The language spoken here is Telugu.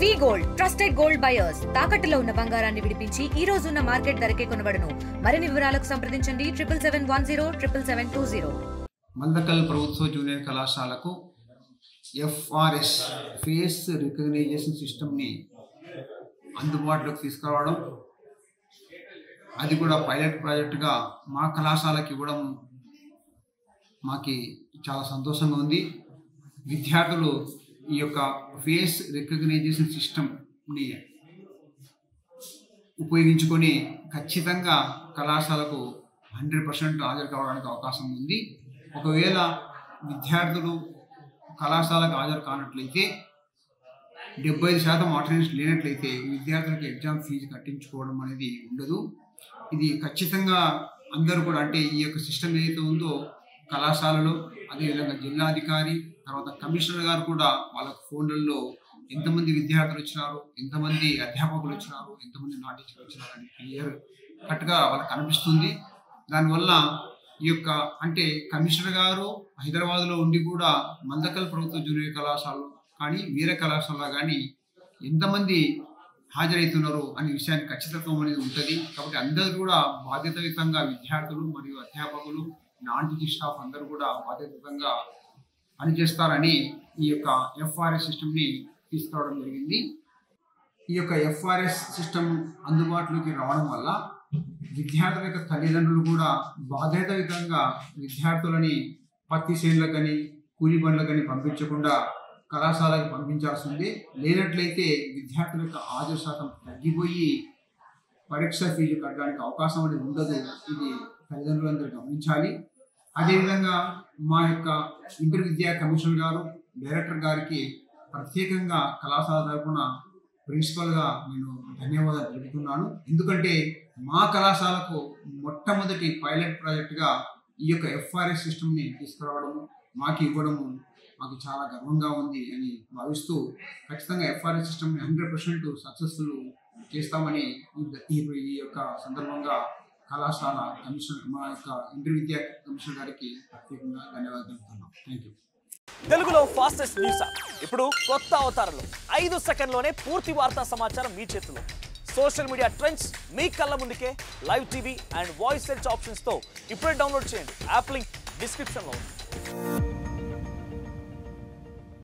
వి గోల్డ్ ట్రస్టెడ్ గోల్డ్ బయర్స్ తాకట్టులో ఉన్న బంగారాన్ని విడిపించి ఈ రోజు ఉన్న మార్కెట్ ధరకే కొనబడును. మరిన్ని వివరాలకు సంప్రదించండి 7771077720. మందకల్ ప్రభుత్వ జూనియర్ కళాశాలకు ఎఫ్ఆర్ఎస్ ఫేస్ రికగ్నైజేషన్ సిస్టమ్ని అందుబాటులోకి తీసుకురావడం, అది కూడా పైలట్ ప్రాజెక్టుగా మా కళాశాలకి ఇవ్వడం మాకు చాలా సంతోషంగా ఉంది. విద్యార్థులు ఈ యొక్క ఫేస్ రికగ్నైజేషన్ సిస్టమ్ని ఉపయోగించుకొని ఖచ్చితంగా కళాశాలకు 100% హాజరు కావడానికి అవకాశం ఉంది. ఒకవేళ విద్యార్థులు కళాశాలకు హాజరు కానట్లయితే 75% అటెండెన్స్ లేనట్లయితే విద్యార్థులకు ఎగ్జామ్ ఫీజు కట్టించుకోవడం అనేది ఉండదు. ఇది ఖచ్చితంగా అందరూ కూడా, అంటే ఈ యొక్క సిస్టమ్ ఏదైతే ఉందో కళాశాలలో, అదేవిధంగా జిల్లాధికారి తర్వాత కమిషనర్ గారు కూడా వాళ్ళకు ఫోన్లలో ఎంతమంది విద్యార్థులు వచ్చినారు, ఎంతమంది అధ్యాపకులు వచ్చినారు, ఎంతమంది నాన్ టీచర్లు వచ్చినారు అని క్లియర్ కట్గా వాళ్ళకి కనిపిస్తుంది. దానివల్ల ఈ యొక్క అంటే కమిషనర్ గారు హైదరాబాద్లో ఉండి కూడా మందకల్ ప్రభుత్వ జూనియర్ కళాశాలలో కానీ వేరే కళాశాల కానీ ఎంతమంది హాజరవుతున్నారు అనే విషయాన్ని ఖచ్చితత్వం అనేది ఉంటుంది. కాబట్టి అందరూ కూడా బాధ్యతాయుతంగా విద్యార్థులు మరియు అధ్యాపకులు, నాన్ టీచింగ్ స్టాఫ్ అందరూ కూడా బాధ్యతాయుతంగా పనిచేస్తారని ఈ యొక్క ఎఫ్ఆర్ఎస్ సిస్టమ్ని తీసుకురావడం జరిగింది. ఈ యొక్క ఎఫ్ఆర్ఎస్ సిస్టమ్ అందుబాటులోకి రావడం వల్ల విద్యార్థుల యొక్క తల్లిదండ్రులు కూడా బాధ్యతాయుతంగా విద్యార్థులని పత్తి చేనులకు కానీ కూలి బండ్లకు కానీ పంపించకుండా కళాశాలకు పంపించాల్సిందే. లేనట్లయితే విద్యార్థుల యొక్క హాజరు శాతం తగ్గిపోయి పరీక్ష ఫీజు కట్టడానికి అవకాశం అనేది ఉండదు. ఇది తల్లిదండ్రులందరూ గమనించాలి. అదేవిధంగా మా యొక్క ఇంటర్ విద్యా కమిషనర్ గారు, డైరెక్టర్ గారికి ప్రత్యేకంగా కళాశాల తరఫున ప్రిన్సిపల్గా నేను ధన్యవాదాలు తెలుపుతున్నాను. ఎందుకంటే మా కళాశాలకు మొట్టమొదటి పైలట్ ప్రాజెక్టుగా ఈ యొక్క ఎఫ్ఆర్ఎస్ సిస్టమ్ని తీసుకురావడము, మాకు ఇవ్వడము మాకు చాలా గర్వంగా ఉంది అని భావిస్తూ ఖచ్చితంగా ఎఫ్ఆర్ఎస్ సిస్టమ్ని 100% సక్సెస్ఫుల్ చేస్తామని ఈ యొక్క సందర్భంగా కళాశాల కమిషనర్, మా యొక్క ఇంటర్ విద్యా కమిషనర్ గారికి ప్రత్యేకంగా ధన్యవాదాలు తెలుపుతున్నాం. Thank you. తెలుగులో ఫాస్టెస్ట్ న్యూస్ ఇప్పుడు కొత్త అవతారంలో 5 సెకండ్లోనే పూర్తి వార్తా సమాచారం మీ చేతిలో. సోషల్ మీడియా ట్రెండ్స్ మీ కళ్ళ ముందుకే live TV and voice search ఆప్షన్స్తో ఇప్పుడే డౌన్లోడ్ చేయండి. యాప్ లింక్ డిస్క్రిప్షన్లో ఉంది.